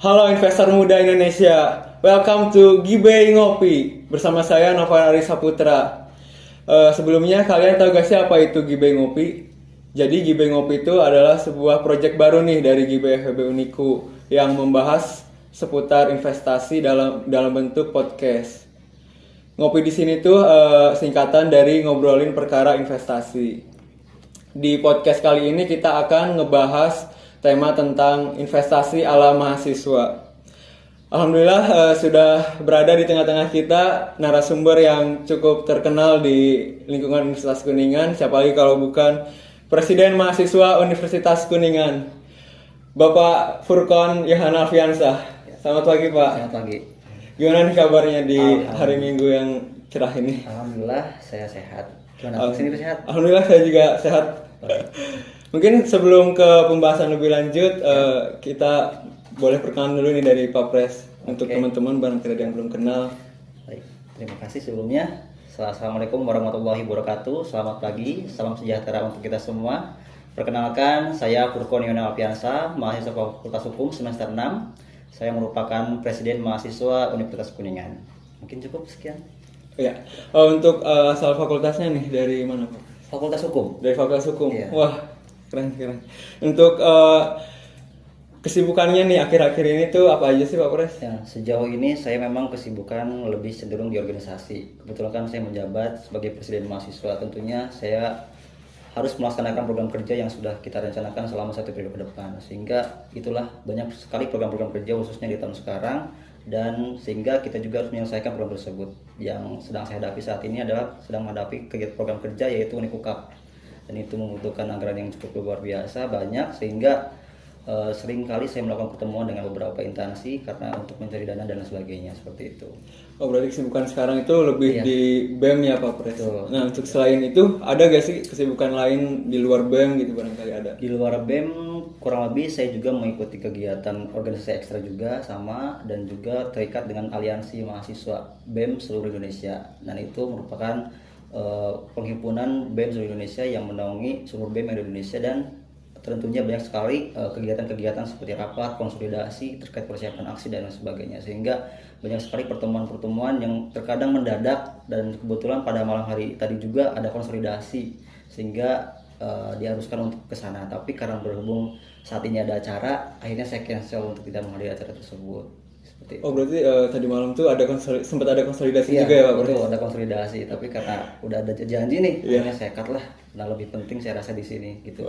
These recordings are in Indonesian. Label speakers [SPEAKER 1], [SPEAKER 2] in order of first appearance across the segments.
[SPEAKER 1] Halo investor muda Indonesia, welcome to Gibey Ngopi. Bersama saya Novan Arisa Putra. Sebelumnya kalian tahu gak sih apa itu Gibey Ngopi? Jadi Gibey Ngopi itu adalah sebuah proyek baru nih dari Gibey FEB Uniku yang membahas seputar investasi dalam bentuk podcast. Ngopi di sini tuh singkatan dari ngobrolin perkara investasi. Di podcast kali ini kita akan ngebahas tema tentang investasi ala mahasiswa. Alhamdulillah sudah berada di tengah-tengah kita narasumber yang cukup terkenal di lingkungan Universitas Kuningan. Siapa lagi kalau bukan Presiden Mahasiswa Universitas Kuningan, Bapak Furqon Yohan Alfiansah. Selamat pagi Pak.
[SPEAKER 2] Selamat pagi.
[SPEAKER 1] Gimana nih kabarnya di hari Minggu yang cerah ini?
[SPEAKER 2] Alhamdulillah saya sehat. Gimana? Sendiri sehat?
[SPEAKER 1] Alhamdulillah saya juga sehat. Mungkin sebelum ke pembahasan lebih lanjut, kita boleh perkenalan dulu nih dari Pak Pres. Untuk teman-teman barangkali ada yang belum kenal.
[SPEAKER 2] Baik, terima kasih sebelumnya. Assalamualaikum warahmatullahi wabarakatuh. Selamat pagi, salam sejahtera untuk kita semua. Perkenalkan, saya Furqon Yohan Alfiansah, mahasiswa Fakultas Hukum semester 6. Saya merupakan Presiden Mahasiswa Universitas Kuningan. Mungkin cukup sekian.
[SPEAKER 1] Ya, untuk asal fakultasnya nih dari mana Pak?
[SPEAKER 2] Fakultas Hukum.
[SPEAKER 1] Dari Fakultas Hukum.
[SPEAKER 2] Iya.
[SPEAKER 1] Wah, keren. Untuk kesibukannya nih akhir-akhir ini tuh apa aja sih Pak Pres?
[SPEAKER 2] Ya, sejauh ini saya memang kesibukan lebih cenderung di organisasi. Kebetulan kan saya menjabat sebagai Presiden Mahasiswa. Tentunya saya harus melaksanakan program kerja yang sudah kita rencanakan selama 1 periode ke depan. Sehingga itulah banyak sekali program-program kerja khususnya di tahun sekarang. Dan sehingga kita juga harus menyelesaikan program tersebut. Yang sedang saya hadapi saat ini adalah sedang menghadapi kegiatan program kerja yaitu Unikukap. Dan itu membutuhkan anggaran yang cukup luar biasa, banyak, sehingga sering kali saya melakukan pertemuan dengan beberapa instansi karena untuk mencari dana dan sebagainya, seperti itu.
[SPEAKER 1] Oh, berarti kesibukan sekarang itu lebih di BEM ya Pak Pres?
[SPEAKER 2] Betul.
[SPEAKER 1] Nah, untuk selain itu ada gak sih kesibukan lain di luar BEM gitu barangkali ada?
[SPEAKER 2] Di luar BEM kurang lebih saya juga mengikuti kegiatan organisasi ekstra juga sama, dan juga terikat dengan aliansi mahasiswa BEM seluruh Indonesia, dan itu merupakan penghimpunan BEM seluruh Indonesia yang menaungi seluruh BEM yang di Indonesia, dan tentunya banyak sekali kegiatan-kegiatan seperti rapat, konsolidasi terkait persiapan aksi dan lain sebagainya, sehingga banyak sekali pertemuan-pertemuan yang terkadang mendadak, dan kebetulan pada malam hari tadi juga ada konsolidasi sehingga diharuskan untuk ke sana, tapi karena berhubung saat ini ada acara, akhirnya saya cancel untuk tidak menghadiri acara tersebut. Seperti
[SPEAKER 1] Oh, berarti tadi malam tuh sempat ada konsolidasi
[SPEAKER 2] iya,
[SPEAKER 1] juga ya Pak Pres?
[SPEAKER 2] betul, ada konsolidasi, tapi karena udah ada janji nih, akhirnya saya cut lah. Nah, lebih penting saya rasa di sini gitu.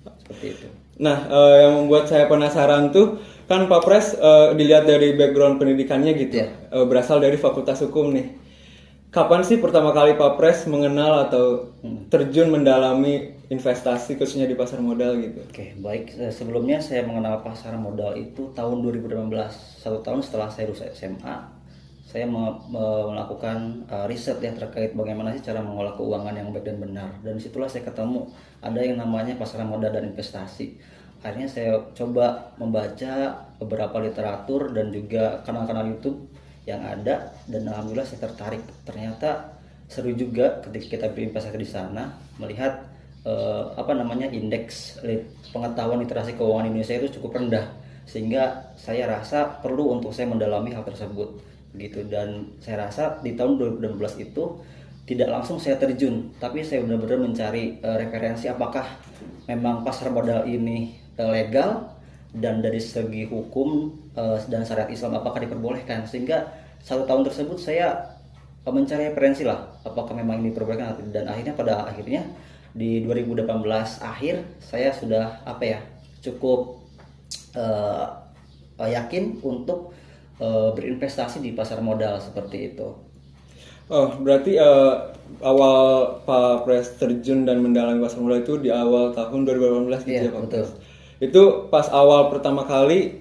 [SPEAKER 2] Seperti itu.
[SPEAKER 1] Nah, yang membuat saya penasaran tuh kan Pak Pres dilihat dari background pendidikannya gitu, berasal dari Fakultas Hukum nih. Kapan sih pertama kali Pak Pres mengenal atau terjun mendalami investasi khususnya di pasar modal gitu?
[SPEAKER 2] Oke, baik. Sebelumnya saya mengenal pasar modal itu tahun 2018, 1 tahun setelah saya lulus SMA. Saya melakukan riset ya terkait bagaimana sih cara mengolah keuangan yang baik dan benar, dan disitulah saya ketemu ada yang namanya pasar modal dan investasi. Akhirnya saya coba membaca beberapa literatur dan juga kanal-kanal YouTube yang ada, dan alhamdulillah saya tertarik. Ternyata seru juga ketika kita berinvestasi di sana, melihat indeks pengetahuan literasi keuangan Indonesia itu cukup rendah, sehingga saya rasa perlu untuk saya mendalami hal tersebut gitu. Dan saya rasa di tahun 2016 itu tidak langsung saya terjun, tapi saya benar-benar mencari referensi apakah memang pasar modal ini legal, dan dari segi hukum dan syariat Islam apakah diperbolehkan, sehingga 1 tahun tersebut saya mencari referensi lah apakah memang ini diperbolehkan atau tidak. Dan akhirnya pada akhirnya di 2018 akhir saya sudah cukup yakin untuk berinvestasi di pasar modal seperti itu.
[SPEAKER 1] Oh, berarti awal Pak Pres terjun dan mendalami pasar modal itu di awal tahun 2018 gitu ya Pak
[SPEAKER 2] betul.
[SPEAKER 1] Pres? Itu pas awal pertama kali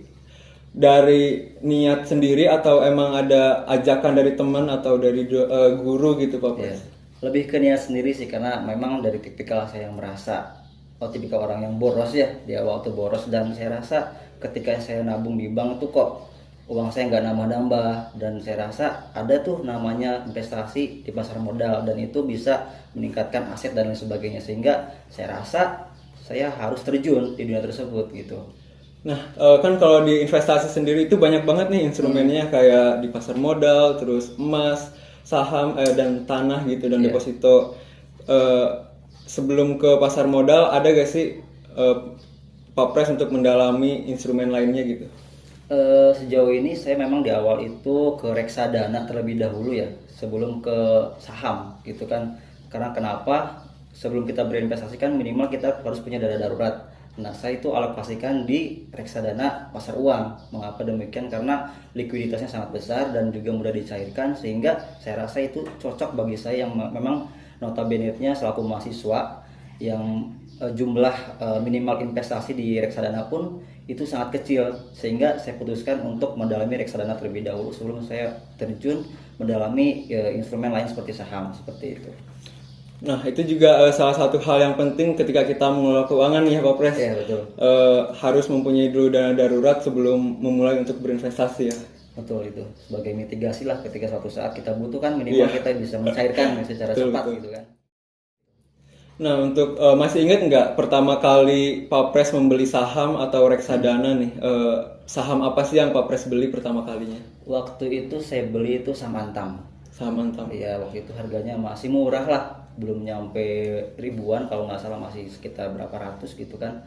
[SPEAKER 1] dari niat sendiri atau emang ada ajakan dari teman atau dari guru gitu Pak Pres?
[SPEAKER 2] Lebih ke niat sendiri sih, karena memang dari tipikal saya yang merasa tipikal orang yang boros ya, di awal tuh boros, dan saya rasa ketika saya nabung di bank tuh kok uang saya nggak nambah-nambah, dan saya rasa ada tuh namanya investasi di pasar modal, dan itu bisa meningkatkan aset dan lain sebagainya, sehingga saya rasa saya harus terjun di dunia tersebut gitu.
[SPEAKER 1] Nah, kan kalau di investasi sendiri itu banyak banget nih instrumennya kayak di pasar modal, terus emas, saham dan tanah gitu dan
[SPEAKER 2] Iya.
[SPEAKER 1] deposito. Eh, Sebelum ke pasar modal ada gak sih Papres untuk mendalami instrumen lainnya gitu?
[SPEAKER 2] Sejauh ini saya memang di awal itu ke reksadana terlebih dahulu ya, sebelum ke saham gitu kan. Karena kenapa? Sebelum kita berinvestasi kan minimal kita harus punya dana darurat. Nah, saya itu alokasikan di reksadana pasar uang. Mengapa demikian? Karena likuiditasnya sangat besar dan juga mudah dicairkan, sehingga saya rasa itu cocok bagi saya yang memang notabene-nya selaku mahasiswa yang jumlah minimal investasi di reksadana pun itu sangat kecil, sehingga saya putuskan untuk mendalami reksadana terlebih dahulu sebelum saya terjun mendalami instrumen lain seperti saham seperti itu.
[SPEAKER 1] Nah, itu juga salah satu hal yang penting ketika kita mengelola keuangan nih ya Pak Pres.
[SPEAKER 2] Iya, betul.
[SPEAKER 1] Harus mempunyai dulu dana darurat sebelum memulai untuk berinvestasi ya.
[SPEAKER 2] Betul, itu sebagai mitigasi lah ketika suatu saat kita butuhkan, minimal
[SPEAKER 1] Iya.
[SPEAKER 2] kita bisa mencairkan secara
[SPEAKER 1] Betul,
[SPEAKER 2] cepat
[SPEAKER 1] betul.
[SPEAKER 2] gitu kan.
[SPEAKER 1] Nah, untuk masih ingat nggak pertama kali Pak Pres membeli saham atau reksadana nih? Saham apa sih yang Pak Pres beli pertama kalinya?
[SPEAKER 2] Waktu itu saya beli itu saham Antam.
[SPEAKER 1] Saham Antam.
[SPEAKER 2] Iya, waktu itu harganya masih murah lah, belum nyampe ribuan, kalau nggak salah masih sekitar berapa ratus gitu kan.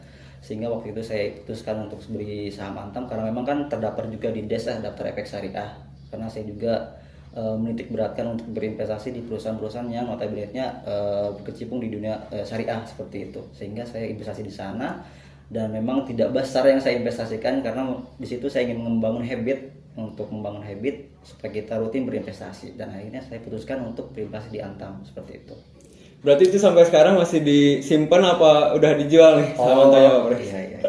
[SPEAKER 2] Sehingga waktu itu saya putuskan untuk beli saham Antam karena memang kan terdaftar juga di DES, daftar efek syariah. Karena saya juga menitik beratkan untuk berinvestasi di perusahaan-perusahaan yang notabene-nya berkecimpung di dunia syariah seperti itu. Sehingga saya investasi di sana dan memang tidak besar yang saya investasikan karena di situ saya ingin membangun habit supaya kita rutin berinvestasi, dan akhirnya saya putuskan untuk berinvestasi di Antam seperti itu.
[SPEAKER 1] Berarti itu sampai sekarang masih disimpan apa udah dijual nih saham Antamnya Pak Pres?
[SPEAKER 2] Iya.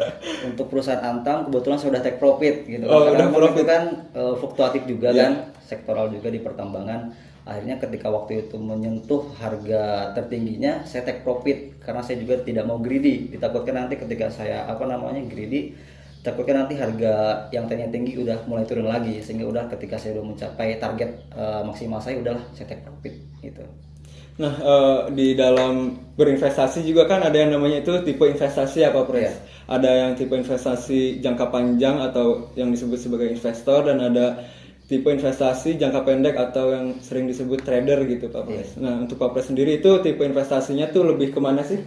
[SPEAKER 2] Untuk perusahaan Antam kebetulan saya udah take profit gitu.
[SPEAKER 1] Oh,
[SPEAKER 2] Karena
[SPEAKER 1] udah profit.
[SPEAKER 2] itu kan fluktuatif juga
[SPEAKER 1] Iya.
[SPEAKER 2] kan, sektoral juga di pertambangan. Akhirnya ketika waktu itu menyentuh harga tertingginya, saya take profit karena saya juga tidak mau greedy. Ditakutkan nanti ketika saya greedy, takutnya nanti harga yang tadinya tinggi udah mulai turun lagi, sehingga udah ketika saya udah mencapai target maksimal saya, udahlah saya take profit gitu.
[SPEAKER 1] Nah, di dalam berinvestasi juga kan ada yang namanya itu tipe investasi ya Pak Pres.
[SPEAKER 2] Iya.
[SPEAKER 1] Ada yang tipe investasi jangka panjang atau yang disebut sebagai investor, dan ada tipe investasi jangka pendek atau yang sering disebut trader gitu Pak Pres. Nah, untuk Pak Pres sendiri itu tipe investasinya tuh lebih kemana sih?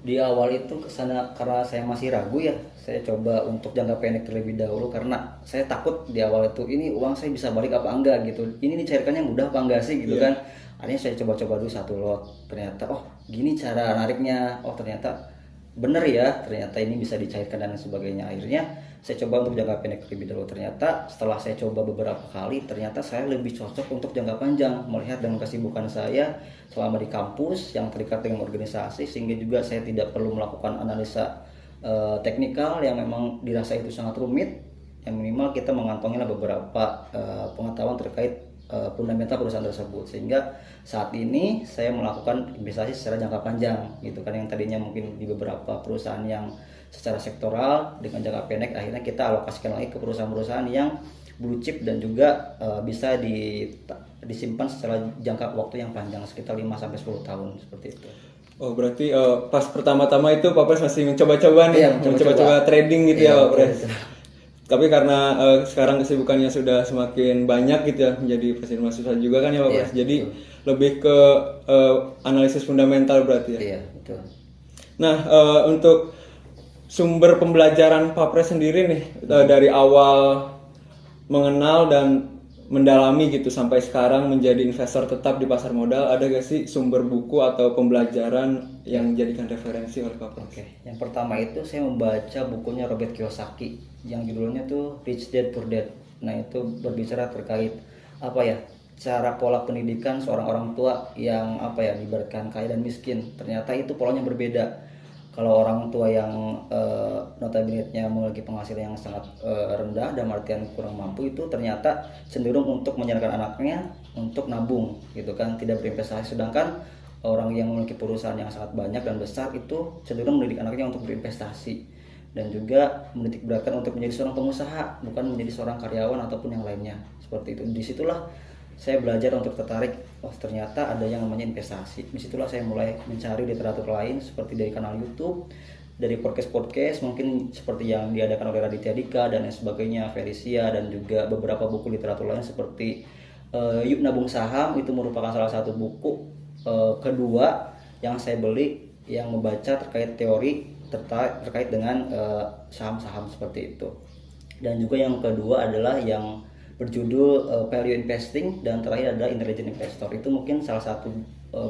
[SPEAKER 2] Di awal itu kesana karena saya masih ragu ya, saya coba untuk jangka pendek terlebih dahulu karena saya takut di awal itu ini uang saya bisa balik apa enggak gitu, ini dicairkannya mudah apa enggak sih gitu kan. Akhirnya saya coba-coba dulu satu lot, ternyata oh gini cara nariknya, oh ternyata bener ya, ternyata ini bisa dicairkan dan sebagainya. Akhirnya saya coba untuk jangka pendek terlebih dahulu, ternyata setelah saya coba beberapa kali, ternyata saya lebih cocok untuk jangka panjang, melihat dengan kesibukan saya selama di kampus yang terikat dengan organisasi, sehingga juga saya tidak perlu melakukan analisa teknikal yang memang dirasa itu sangat rumit. Yang minimal kita mengantongilah beberapa pengetahuan terkait fundamental perusahaan tersebut, sehingga saat ini saya melakukan investasi secara jangka panjang gitu kan, yang tadinya mungkin di beberapa perusahaan yang secara sektoral dengan jangka pendek, akhirnya kita alokasikan lagi ke perusahaan-perusahaan yang blue chip dan juga bisa disimpan secara jangka waktu yang panjang sekitar 5-10 tahun seperti itu.
[SPEAKER 1] Oh, berarti pas pertama-tama itu Pak Pres masih mencoba-coba nih,
[SPEAKER 2] Iya,
[SPEAKER 1] mencoba-coba trading gitu
[SPEAKER 2] Iya,
[SPEAKER 1] ya Pak
[SPEAKER 2] betul,
[SPEAKER 1] Pres.
[SPEAKER 2] betul.
[SPEAKER 1] Tapi karena sekarang kesibukannya sudah semakin banyak gitu ya, menjadi presiden mahasiswa juga kan ya Pak
[SPEAKER 2] Iya,
[SPEAKER 1] Pres. Jadi lebih ke analisis fundamental berarti ya.
[SPEAKER 2] Iya, betul.
[SPEAKER 1] Nah, untuk sumber pembelajaran Pak Pres sendiri nih dari awal mengenal dan mendalami gitu sampai sekarang menjadi investor tetap di pasar modal, ada gak sih sumber buku atau pembelajaran yang dijadikan referensi oleh Pak Pres?
[SPEAKER 2] Oke, yang pertama itu saya membaca bukunya Robert Kiyosaki yang judulnya tuh Rich Dad Poor Dad. Nah, itu berbicara terkait cara pola pendidikan seorang orang tua yang diibaratkan kaya dan miskin. Ternyata itu polanya berbeda. Kalau orang tua yang notabene-nya memiliki penghasilan yang sangat rendah dan artian kurang mampu, itu ternyata cenderung untuk menyarankan anaknya untuk nabung gitu kan, tidak berinvestasi. Sedangkan orang yang memiliki perusahaan yang sangat banyak dan besar itu cenderung mendidik anaknya untuk berinvestasi dan juga menitik beratkan untuk menjadi seorang pengusaha, bukan menjadi seorang karyawan ataupun yang lainnya seperti itu. Disitulah saya belajar untuk tertarik, oh ternyata ada yang namanya investasi. Disitulah saya mulai mencari literatur lain seperti dari kanal YouTube dari podcast mungkin seperti yang diadakan oleh Raditya Dika dan lain sebagainya, Felicia, dan juga beberapa buku literatur lain seperti Yuk Nabung Saham, itu merupakan salah satu buku kedua yang saya beli yang membaca terkait teori terkait dengan saham-saham seperti itu. Dan juga yang kedua adalah yang berjudul Value Investing, dan terakhir adalah Intelligent Investor. Itu mungkin salah satu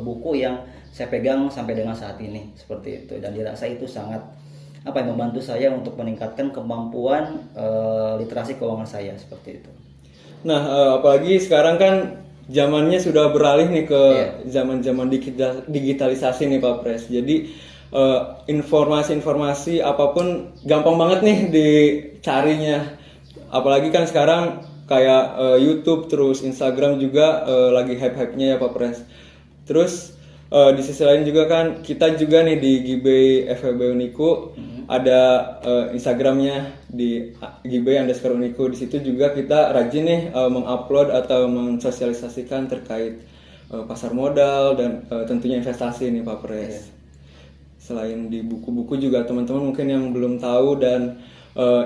[SPEAKER 2] buku yang saya pegang sampai dengan saat ini seperti itu, dan dirasa itu sangat membantu saya untuk meningkatkan kemampuan literasi keuangan saya seperti itu.
[SPEAKER 1] Nah, apalagi sekarang kan zamannya sudah beralih nih ke zaman-zaman digitalisasi nih Pak Pres. Jadi informasi-informasi apapun gampang banget nih dicarinya. Apalagi kan sekarang kayak YouTube, terus Instagram juga lagi hype-hype-nya ya Pak Pres. Terus di sisi lain juga kan kita juga nih di Gibay FEB Uniku ada Instagramnya di Gibay_Uniku. Di situ juga kita rajin nih mengupload atau mensosialisasikan terkait pasar modal dan tentunya investasi nih Pak Pres. Selain di buku-buku juga teman-teman mungkin yang belum tahu dan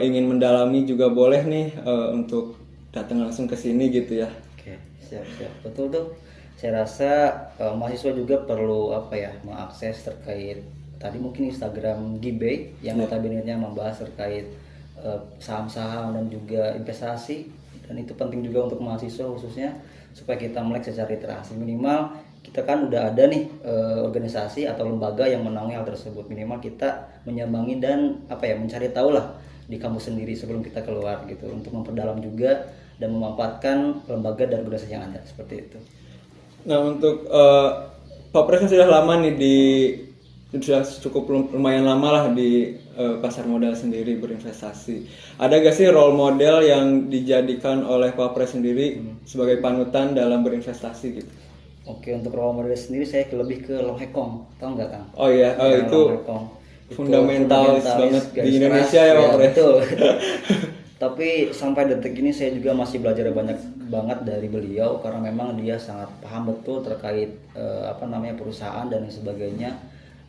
[SPEAKER 1] ingin mendalami juga boleh nih untuk datang langsung ke sini gitu ya.
[SPEAKER 2] Oke, siap. Betul tuh. Saya rasa mahasiswa juga perlu mengakses terkait tadi mungkin Instagram Gibay yang notabene-nya membahas terkait saham-saham dan juga investasi, dan itu penting juga untuk mahasiswa khususnya supaya kita melek secara literasi. Minimal kita kan udah ada nih organisasi atau lembaga yang menaungi hal tersebut, minimal kita menyambangi dan mencari tahu lah di kampus sendiri sebelum kita keluar gitu, untuk memperdalam juga dan memanfaatkan lembaga dan organisasi yang ada seperti itu.
[SPEAKER 1] Nah, untuk Pak Pres sudah lama nih sudah cukup lumayan lama lah di pasar modal sendiri berinvestasi. Ada gak sih role model yang dijadikan oleh Pak Pres sendiri sebagai panutan dalam berinvestasi gitu?
[SPEAKER 2] Oke, untuk role model sendiri saya lebih ke Long Hek Kong, tahu nggak Kang?
[SPEAKER 1] Oh iya, itu fundamentalis banget di Indonesia ya Pak Pres.
[SPEAKER 2] Betul. Tapi sampai detik ini saya juga masih belajar banyak banget dari beliau, karena memang dia sangat paham betul terkait perusahaan dan lain sebagainya.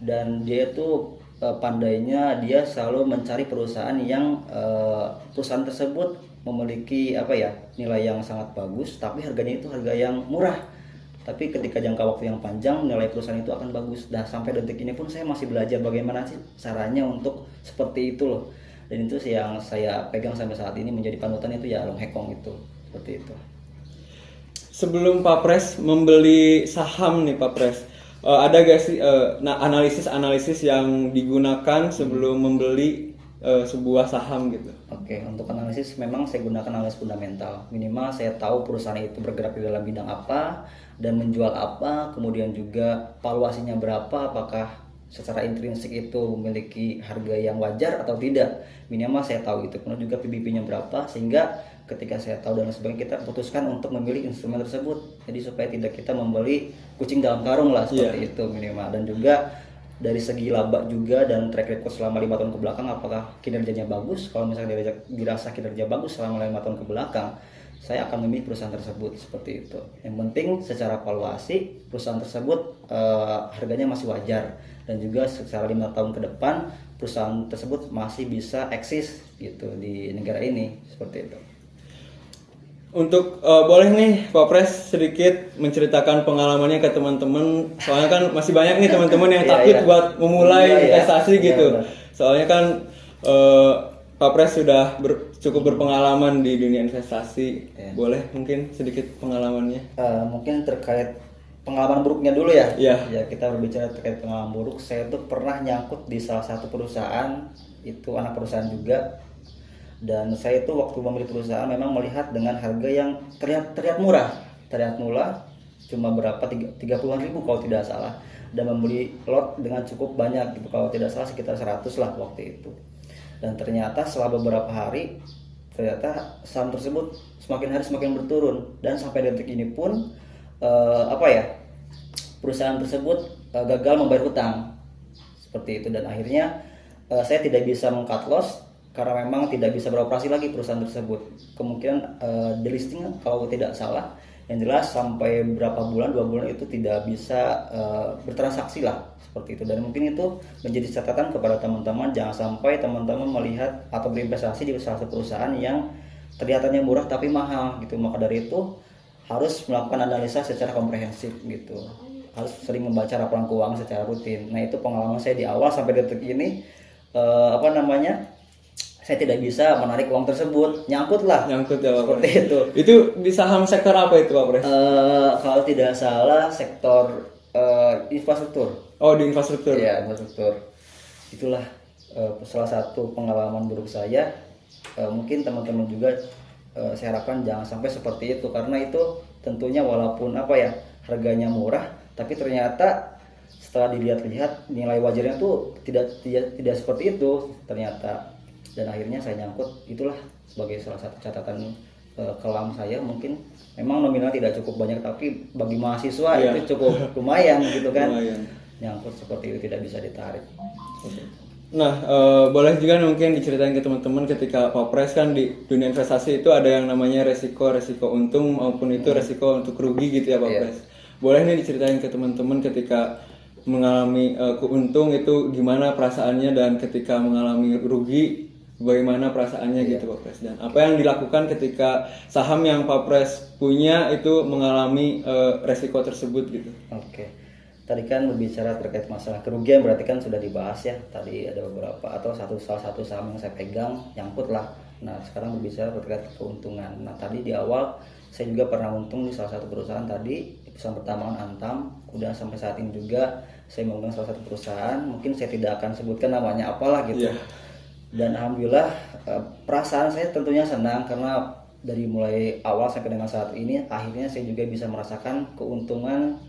[SPEAKER 2] Dan dia tuh pandainya dia selalu mencari perusahaan yang perusahaan tersebut memiliki nilai yang sangat bagus, tapi harganya itu harga yang murah. Tapi ketika jangka waktu yang panjang nilai perusahaan itu akan bagus. Dan sampai detik ini pun saya masih belajar bagaimana sih caranya untuk seperti itu loh. Dan itu yang saya pegang sampai saat ini menjadi panutan itu ya Long Hek Kong itu, seperti itu.
[SPEAKER 1] Sebelum Pak Pres membeli saham nih Pak Pres, ada gak sih analisis yang digunakan sebelum membeli sebuah saham gitu?
[SPEAKER 2] Oke, untuk analisis memang saya gunakan analisis fundamental. Minimal saya tahu perusahaan itu bergerak di dalam bidang apa dan menjual apa, kemudian juga valuasinya berapa, apakah secara intrinsik itu memiliki harga yang wajar atau tidak. Minimal saya tahu itu, kemudian juga PBB-nya berapa, sehingga ketika saya tahu dan sebagainya kita putuskan untuk memilih instrumen tersebut. Jadi supaya tidak kita membeli kucing dalam karung lah seperti itu minimal. Dan juga dari segi laba juga dan track record selama 5 tahun ke belakang, apakah kinerjanya bagus. Kalau misalnya dirasa kinerja bagus selama 5 tahun ke belakang, saya akan memilih perusahaan tersebut seperti itu. Yang penting secara valuasi perusahaan tersebut harganya masih wajar, dan juga secara 5 tahun ke depan perusahaan tersebut masih bisa eksis gitu di negara ini seperti itu.
[SPEAKER 1] Untuk boleh nih Pak Pres sedikit menceritakan pengalamannya ke teman-teman, soalnya kan masih banyak nih teman-teman yang takut buat memulai investasi gitu. Soalnya kan Pak Pres sudah cukup berpengalaman di dunia investasi. Boleh mungkin sedikit pengalamannya?
[SPEAKER 2] Mungkin terkait pengalaman buruknya dulu ya.
[SPEAKER 1] Ya,
[SPEAKER 2] kita berbicara terkait pengalaman buruk. Saya tuh pernah nyangkut di salah satu perusahaan, itu anak perusahaan juga. Dan saya itu waktu membeli perusahaan memang melihat dengan harga yang terlihat murah, cuma berapa 30-an ribu kalau tidak salah, dan membeli lot dengan cukup banyak gitu, kalau tidak salah sekitar 100 lah waktu itu. Dan ternyata setelah beberapa hari ternyata saham tersebut semakin hari semakin berturun, dan sampai detik ini pun perusahaan tersebut gagal membayar hutang seperti itu. Dan akhirnya saya tidak bisa meng-cut loss karena memang tidak bisa beroperasi lagi perusahaan tersebut. Kemungkinan delisting kalau tidak salah Yang jelas sampai berapa bulan, 2 bulan itu tidak bisa bertransaksi lah seperti itu. Dan mungkin itu menjadi catatan kepada teman-teman, jangan sampai teman-teman melihat atau berinvestasi di salah satu perusahaan yang kelihatannya murah tapi mahal gitu. Maka dari itu harus melakukan analisa secara komprehensif gitu. Harus sering membaca laporan keuangan secara rutin. Nah itu pengalaman saya di awal sampai detik ini saya tidak bisa menarik uang tersebut, nyangkut lah.
[SPEAKER 1] Nyangkut ya Pak
[SPEAKER 2] Seperti
[SPEAKER 1] Pres.
[SPEAKER 2] itu.
[SPEAKER 1] Itu di saham sektor apa itu Pak Pres?
[SPEAKER 2] Kalau tidak salah sektor infrastruktur.
[SPEAKER 1] Oh, di infrastruktur.
[SPEAKER 2] Iya, infrastruktur. Itulah salah satu pengalaman buruk saya. Mungkin teman-teman juga saya harapkan jangan sampai seperti itu, karena itu tentunya walaupun harganya murah, tapi ternyata setelah dilihat-lihat nilai wajarnya tuh tidak seperti itu ternyata. Dan akhirnya saya nyangkut. Itulah sebagai salah satu catatan kelam saya. Mungkin memang nominal tidak cukup banyak, tapi bagi mahasiswa itu cukup lumayan gitu kan.
[SPEAKER 1] Lumayan.
[SPEAKER 2] Nyangkut seperti itu tidak bisa ditarik.
[SPEAKER 1] Nah, boleh juga mungkin diceritain ke teman-teman ketika Pak Pres kan di dunia investasi itu ada yang namanya resiko untung maupun itu resiko untuk rugi gitu ya Pak Pres. Boleh nih diceritain ke teman-teman ketika mengalami keuntung itu gimana perasaannya, dan ketika mengalami rugi bagaimana perasaannya gitu Pak Pres, dan apa yang dilakukan ketika saham yang Pak Pres punya itu mengalami resiko tersebut gitu.
[SPEAKER 2] Oke. Tadi kan berbicara terkait masalah kerugian, berarti kan sudah dibahas ya. Tadi ada beberapa atau salah satu saham yang saya pegang nyangkut lah. Nah, sekarang berbicara terkait keuntungan. Nah, tadi di awal saya juga pernah untung di salah satu perusahaan tadi, di perusahaan pertambangan Antam. Udah sampai saat ini juga saya memegang salah satu perusahaan. Mungkin saya tidak akan sebutkan namanya apalah gitu. Dan alhamdulillah perasaan saya tentunya senang, karena dari mulai awal sampai dengan saat ini akhirnya saya juga bisa merasakan keuntungan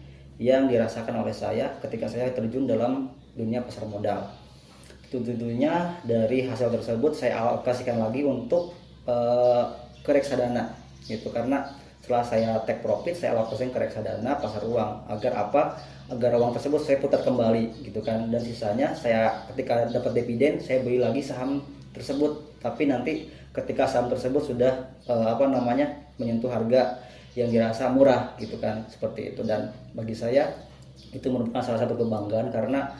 [SPEAKER 2] yang dirasakan oleh saya ketika saya terjun dalam dunia pasar modal. Tentunya dari hasil tersebut saya alokasikan lagi untuk ke reksadana gitu, karena setelah saya take profit saya alokasikan ke reksadana pasar uang agar uang tersebut saya putar kembali gitu kan, dan sisanya saya ketika dapat dividen saya beli lagi saham tersebut, tapi nanti ketika saham tersebut sudah menyentuh harga yang dirasa murah gitu kan, seperti itu. Dan bagi saya itu merupakan salah satu kebanggaan, karena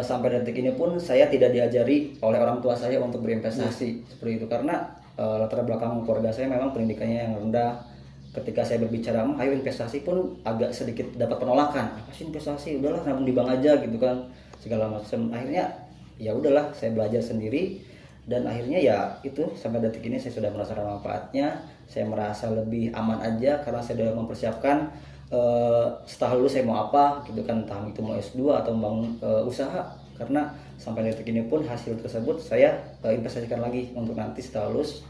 [SPEAKER 2] sampai detik ini pun saya tidak diajari oleh orang tua saya untuk berinvestasi seperti itu, karena latar belakang keluarga saya memang pendidikannya yang rendah. Ketika saya berbicara ayo investasi pun agak sedikit dapat penolakan. Apa sih investasi, udahlah nabung di bank aja gitu kan, segala macam. Akhirnya ya udahlah saya belajar sendiri, dan akhirnya ya itu sampai detik ini saya sudah merasakan manfaatnya. Saya merasa lebih aman aja karena saya sudah mempersiapkan setelah lulus saya mau apa gitu kan, entah itu mau S2 atau membangun usaha. Karena sampai detik ini pun hasil tersebut saya investasikan lagi untuk nanti setelah lulus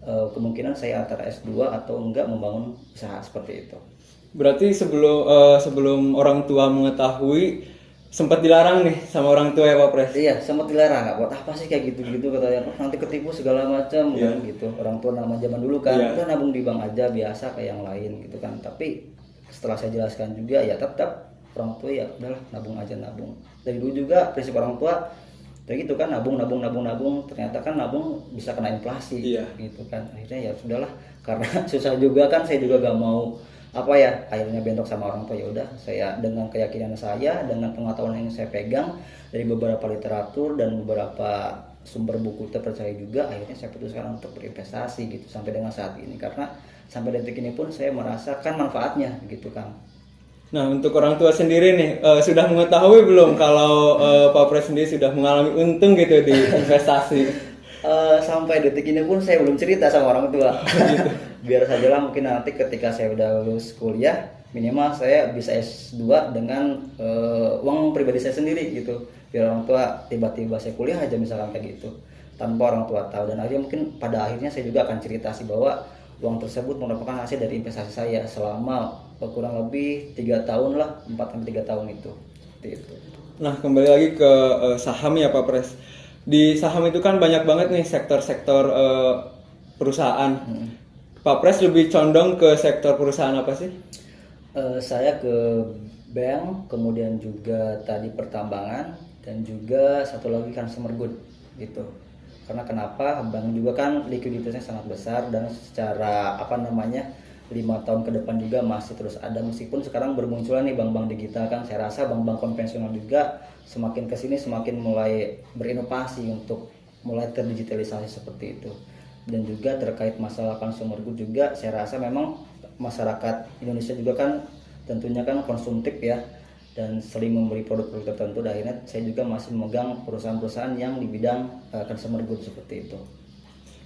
[SPEAKER 2] kemungkinan saya antara S2 atau enggak membangun usaha seperti itu.
[SPEAKER 1] Berarti sebelum orang tua mengetahui sempat dilarang nih sama orang tua ya Pak Pres?
[SPEAKER 2] Iya, sempat dilarang. Buat apa sih kayak gitu-gitu, katanya nanti ketipu segala macam kan gitu. Orang tua nama zaman dulu kan udah nabung di bank aja biasa kayak yang lain gitu kan. Tapi setelah saya jelaskan juga ya tetap orang tua ya udahlah nabung aja, nabung. Dari dulu juga prinsip orang tua kayak gitu kan, nabung. Ternyata kan nabung bisa kena inflasi gitu kan. Akhirnya ya sudahlah, karena susah juga kan, saya juga gak mau akhirnya bentrok sama orang tua. Ya udah, saya dengan keyakinan saya, dengan pengetahuan yang saya pegang dari beberapa literatur dan beberapa sumber buku terpercaya juga, akhirnya saya putuskan untuk berinvestasi gitu sampai dengan saat ini, karena sampai detik ini pun saya merasakan manfaatnya gitu kan.
[SPEAKER 1] Nah, untuk orang tua sendiri nih sudah mengetahui belum kalau Pak Pres sendiri sudah mengalami untung gitu di investasi?
[SPEAKER 2] Sampai detik ini pun saya belum cerita sama orang tua. Biar sajalah mungkin nanti ketika saya udah lulus kuliah, minimal saya bisa S2 dengan uang pribadi saya sendiri gitu. Biar orang tua tiba-tiba saya kuliah aja misalkan kayak gitu, tanpa orang tua tahu. Dan akhirnya mungkin pada akhirnya saya juga akan cerita sih bahwa uang tersebut merupakan hasil dari investasi saya selama kurang lebih 3 tahun lah, 4-3 tahun itu. Seperti itu.
[SPEAKER 1] Nah, kembali lagi ke saham ya Pak Pres. Di saham itu kan banyak banget nih sektor-sektor perusahaan. Pak Pres lebih condong ke sektor perusahaan apa sih?
[SPEAKER 2] Saya ke bank, kemudian juga tadi pertambangan, dan juga satu lagi consumer good gitu. Karena kenapa? Bank juga kan likuiditasnya sangat besar, dan secara 5 tahun ke depan juga masih terus ada, meskipun sekarang bermunculan nih bank-bank digital kan. Saya rasa bank-bank konvensional juga semakin kesini semakin mulai berinovasi untuk mulai terdigitalisasi seperti itu. Dan juga terkait masalah consumer good juga, saya rasa memang masyarakat Indonesia juga kan tentunya kan konsumtif ya, dan sering membeli produk-produk tertentu. Dan akhirnya saya juga masih memegang perusahaan-perusahaan yang di bidang consumer good seperti itu.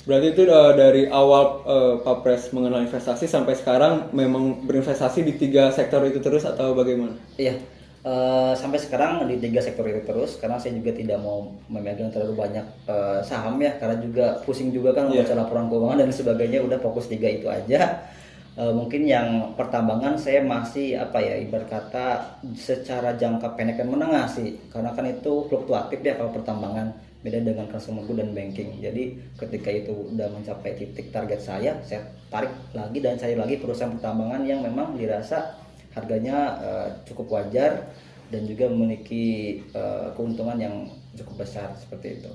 [SPEAKER 1] Berarti itu dari awal Pak Pres mengenal investasi sampai sekarang memang berinvestasi di 3 sektor itu terus atau bagaimana?
[SPEAKER 2] Iya, sampai sekarang di 3 sektor itu terus, karena saya juga tidak mau memegang terlalu banyak saham ya, karena juga pusing juga kan membaca laporan keuangan dan sebagainya. Udah fokus 3 itu aja. Mungkin yang pertambangan saya masih ibarat kata secara jangka pendek dan menengah sih, karena kan itu fluktuatif ya kalau pertambangan, beda dengan consumer good dan banking. Jadi ketika itu udah mencapai titik target saya tarik lagi dan cari lagi perusahaan pertambangan yang memang dirasa harganya cukup wajar dan juga memiliki keuntungan yang cukup besar seperti itu.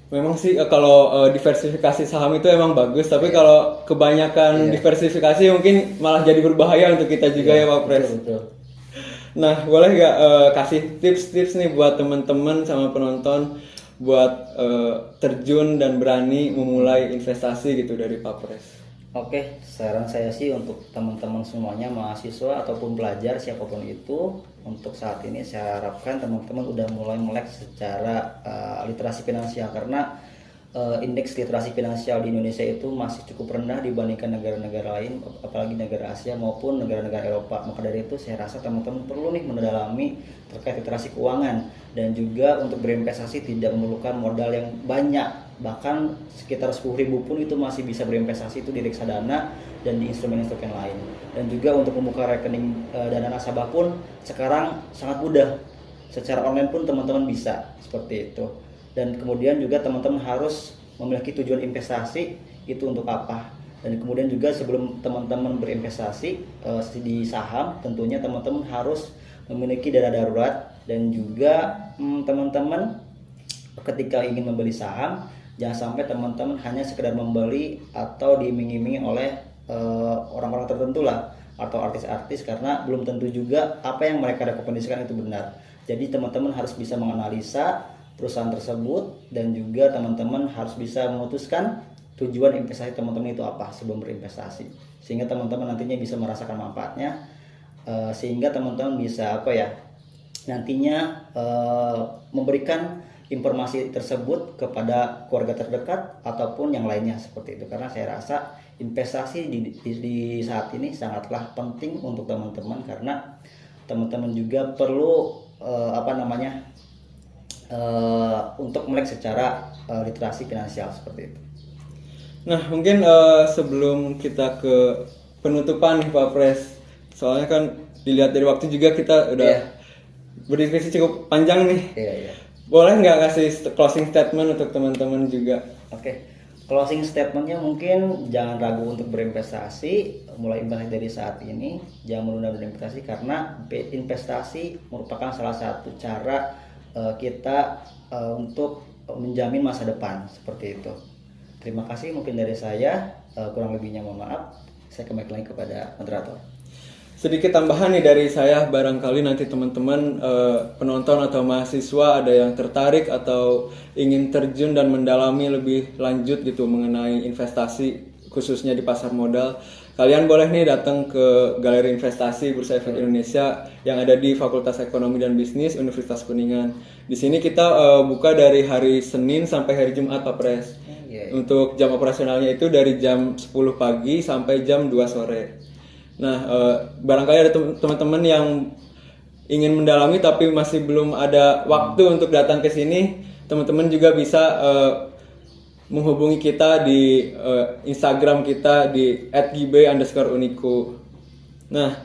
[SPEAKER 1] Memang sih kalau diversifikasi saham itu emang bagus, tapi kalau kebanyakan diversifikasi mungkin malah jadi berbahaya untuk kita juga ya Pak Pres.
[SPEAKER 2] Betul.
[SPEAKER 1] Nah, boleh nggak kasih tips-tips nih buat teman-teman sama penonton buat terjun dan berani memulai investasi gitu dari Pak Pres?
[SPEAKER 2] Oke, saran saya sih untuk teman-teman semuanya, mahasiswa ataupun pelajar siapapun itu, untuk saat ini saya harapkan teman-teman udah mulai melek secara literasi finansial, karena indeks literasi finansial di Indonesia itu masih cukup rendah dibandingkan negara-negara lain, apalagi negara Asia maupun negara-negara Eropa. Maka dari itu saya rasa teman-teman perlu nih mendalami terkait literasi keuangan, dan juga untuk berinvestasi tidak memerlukan modal yang banyak. Bahkan sekitar 10.000 pun itu masih bisa berinvestasi itu di reksadana dan di instrumen-instrumen lain. Dan juga untuk membuka rekening dana nasabah pun sekarang sangat mudah. Secara online pun teman-teman bisa seperti itu. Dan kemudian juga teman-teman harus memiliki tujuan investasi itu untuk apa. Dan kemudian juga sebelum teman-teman berinvestasi di saham, tentunya teman-teman harus memiliki dana darurat. Dan juga teman-teman ketika ingin membeli saham, jangan sampai teman-teman hanya sekedar membeli atau diiming-imingi oleh orang-orang tertentu lah, atau artis-artis, karena belum tentu juga apa yang mereka rekomendasikan itu benar. Jadi teman-teman harus bisa menganalisa perusahaan tersebut, dan juga teman-teman harus bisa memutuskan tujuan investasi teman-teman itu apa sebelum berinvestasi, sehingga teman-teman nantinya bisa merasakan manfaatnya, sehingga teman-teman bisa nantinya memberikan informasi tersebut kepada keluarga terdekat ataupun yang lainnya seperti itu. Karena saya rasa investasi di saat ini sangatlah penting untuk teman-teman, karena teman-teman juga perlu untuk melek secara literasi finansial seperti itu.
[SPEAKER 1] Nah, mungkin sebelum kita ke penutupan nih Pak Pres, soalnya kan dilihat dari waktu juga kita udah berdiskusi cukup panjang nih.
[SPEAKER 2] Iya.
[SPEAKER 1] Boleh nggak kasih closing statement untuk teman-teman juga?
[SPEAKER 2] Oke. Closing statementnya mungkin jangan ragu untuk berinvestasi, mulai investasi dari saat ini, jangan menunda berinvestasi, karena investasi merupakan salah satu cara kita untuk menjamin masa depan seperti itu. Terima kasih mungkin dari saya, kurang lebihnya mohon maaf. Saya kembali lagi kepada moderator.
[SPEAKER 1] Sedikit tambahan nih dari saya, barangkali nanti teman-teman penonton atau mahasiswa ada yang tertarik atau ingin terjun dan mendalami lebih lanjut gitu mengenai investasi khususnya di pasar modal. Kalian boleh nih datang ke Galeri Investasi Bursa Efek Indonesia yang ada di Fakultas Ekonomi dan Bisnis Universitas Kuningan. Di sini kita buka dari hari Senin sampai hari Jumat Pak Pres. Untuk jam operasionalnya itu dari jam 10 pagi sampai jam 2 sore. Nah, barangkali ada teman-teman yang ingin mendalami tapi masih belum ada waktu untuk datang ke sini, teman-teman juga bisa menghubungi kita di Instagram kita di @gibe_uniku. Nah,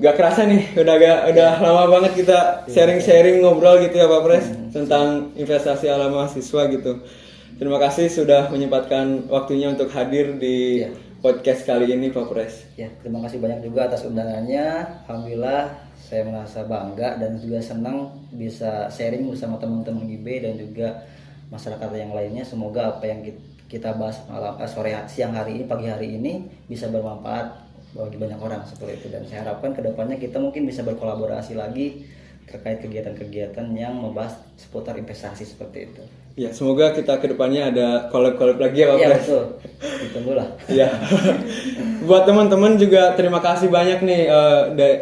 [SPEAKER 1] gak kerasa nih, udah lama banget kita sharing-sharing ngobrol gitu ya Pak Pres tentang investasi ala mahasiswa gitu. Terima kasih sudah menyempatkan waktunya untuk hadir di podcast kali ini Pak Pres.
[SPEAKER 2] Ya, terima kasih banyak juga atas undangannya. Alhamdulillah saya merasa bangga dan juga senang bisa sharing bersama teman-teman GIBE dan juga masyarakat yang lainnya. Semoga apa yang kita bahas siang hari ini, pagi hari ini bisa bermanfaat bagi banyak orang seperti itu. Dan saya harapkan kedepannya kita mungkin bisa berkolaborasi lagi terkait kegiatan-kegiatan yang membahas seputar investasi seperti itu.
[SPEAKER 1] Ya, semoga kita kedepannya ada collab-collab lagi ya Pak
[SPEAKER 2] Iya
[SPEAKER 1] Pres.
[SPEAKER 2] betul, ditunggulah.
[SPEAKER 1] Ya. Buat teman-teman juga terima kasih banyak nih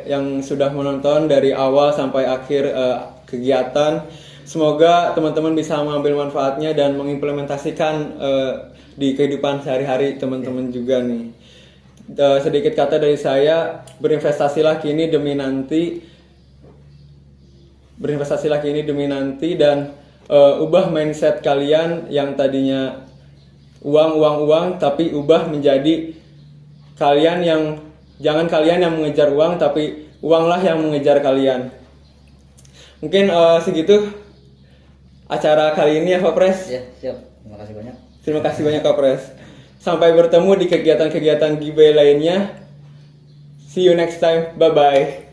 [SPEAKER 1] yang sudah menonton dari awal sampai akhir kegiatan. Semoga teman-teman bisa mengambil manfaatnya dan mengimplementasikan di kehidupan sehari-hari teman-teman juga nih. Sedikit kata dari saya, berinvestasilah kini demi nanti dan ubah mindset kalian yang tadinya uang tapi ubah menjadi jangan kalian yang mengejar uang tapi uanglah yang mengejar kalian. Mungkin segitu acara kali ini ya Pak Pres.
[SPEAKER 2] Ya, siap. Terima kasih banyak.
[SPEAKER 1] Terima kasih banyak Pak Pres. Sampai bertemu di kegiatan-kegiatan giveaway lainnya. See you next time. Bye bye.